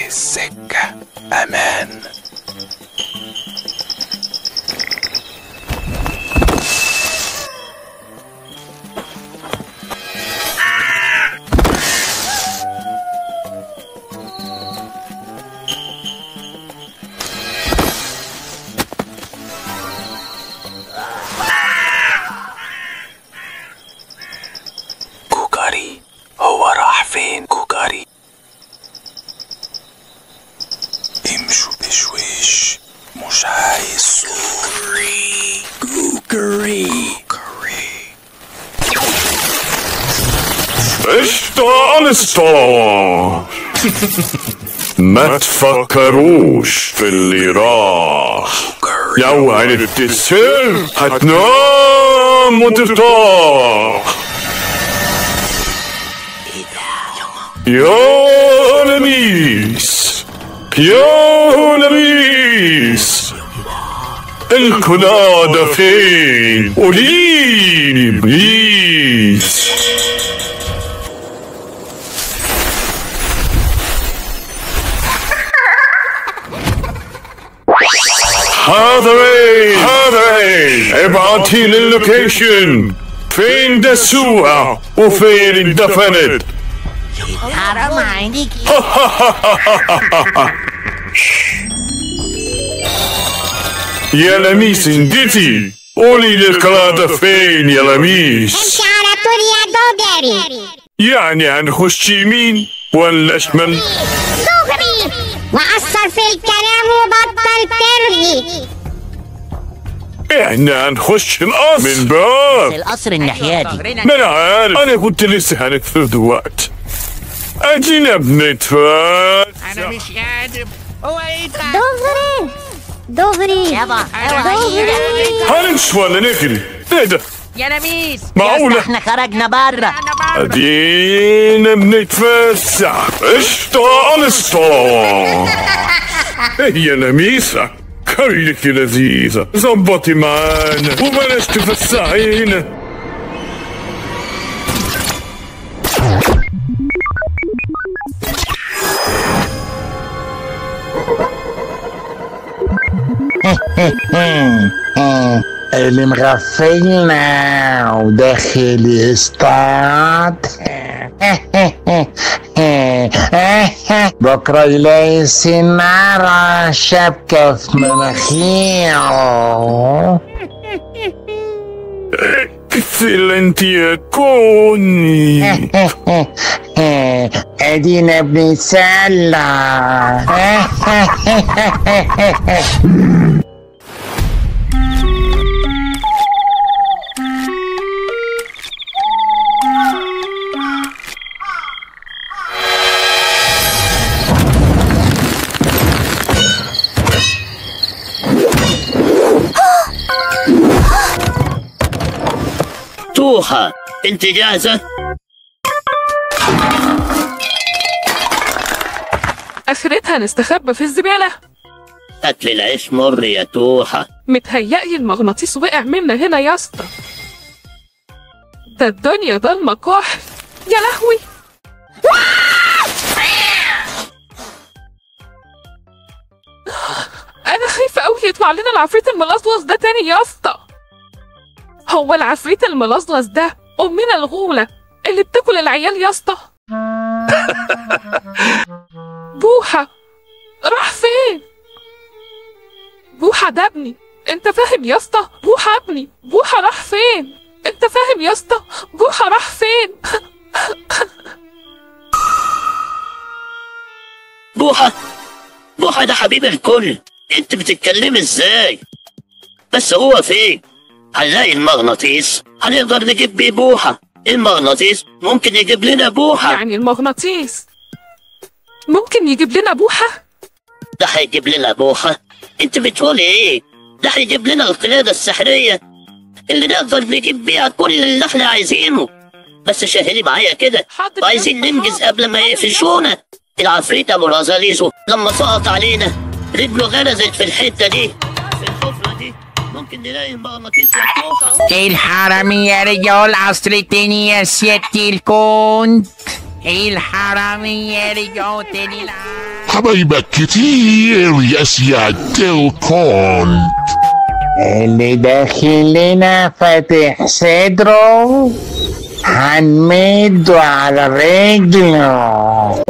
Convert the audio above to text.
السكة أمان. كوكاري، هو راح فين كوكاري؟ امشوا بشويش، مش عايز صوت. كوكاري اشطا ما تفكروش في اللي راح. لو هنتصل هتنام وترتاح. يا لميس يا لميس، القلادة فين؟ قوليلي بليز. حاضرين ابعتيلي اللوكيشن. فين دسوها وفين اندفنت؟ حرام عليك. يا لميس انجتي، قولي لي القلادة فين يا لميس؟ امشي على طول يا دوغري. يعني هنخش يمين ولا شمال؟ دوغري وأثر في الكلام وبطل ترغي. احنا هنخش القصر من باب القصر الناحية دي. ما انا عارف، انا كنت لسه هنكفر دلوقتي. ادينا بنتفاتح. انا مش قادر. هو ايه ده؟ دوغري يابا هنمشي ولا نجري؟ ايه ده؟ يا لميس معقولة؟ احنا خرجنا بره. انا بره. ادينا بنتفسح. قشطة. ايه يا لميسة، كريلك لذيذة، ظبطي معانا وبلاش تفسحينا. اللي مغفلنا وداخل يصطاد. بكرة يلاقي السنارة شبكة في مناخيره. اكسلنتي يا كوني. ادينا بنتسلى. توحة، انت جاهزة؟ اخرتها نستخبى في الزبالة. اكل العيش مر يا توحة. متهيألي المغناطيس وقع منا هنا يا اسطى. ده الدنيا ضلمة كحل يا لهوي. انا خايفة قوي يطلع لنا العفريت الملصلص ده تاني يا اسطى. هو العفريت الملصلص ده امنا الغولة اللي بتاكل العيال يا اسطى؟ بوحة راح فين؟ بوحة ده ابني، انت فاهم يا اسطى؟ بوحة ابني، بوحة راح فين؟ انت فاهم يا اسطى؟ بوحة راح فين؟ بوحة ده حبيب الكل، انت بتتكلمي ازاي؟ بس هو فين؟ هنلاقي المغناطيس هنقدر نجيب بيه بوحة. المغناطيس ممكن يجيب لنا بوحة. يعني المغناطيس ممكن يجيب لنا بوحة؟ ده هيجيب لنا بوحة؟ انت بتقولي ايه؟ ده هيجيب لنا القلادة السحرية اللي نقدر نجيب بيها كل اللي احنا عايزينه. بس شاهدي معايا كده، حاضر. وعايزين ننجز قبل ما يقفشونا. العفريت ابو رزاليزو لما سقط علينا رجله غرزت في الحته دي، في الحفره دي ممكن نلاقي المغناطيس مفتوحه. الحرامية رجعوا العصر التاني يا سيادة الكونت. الحرامية رجعوا تاني حبايبك كتير يا سيادة الكونت. اللي داخل لنا فاتح صدره هنمده على رجله.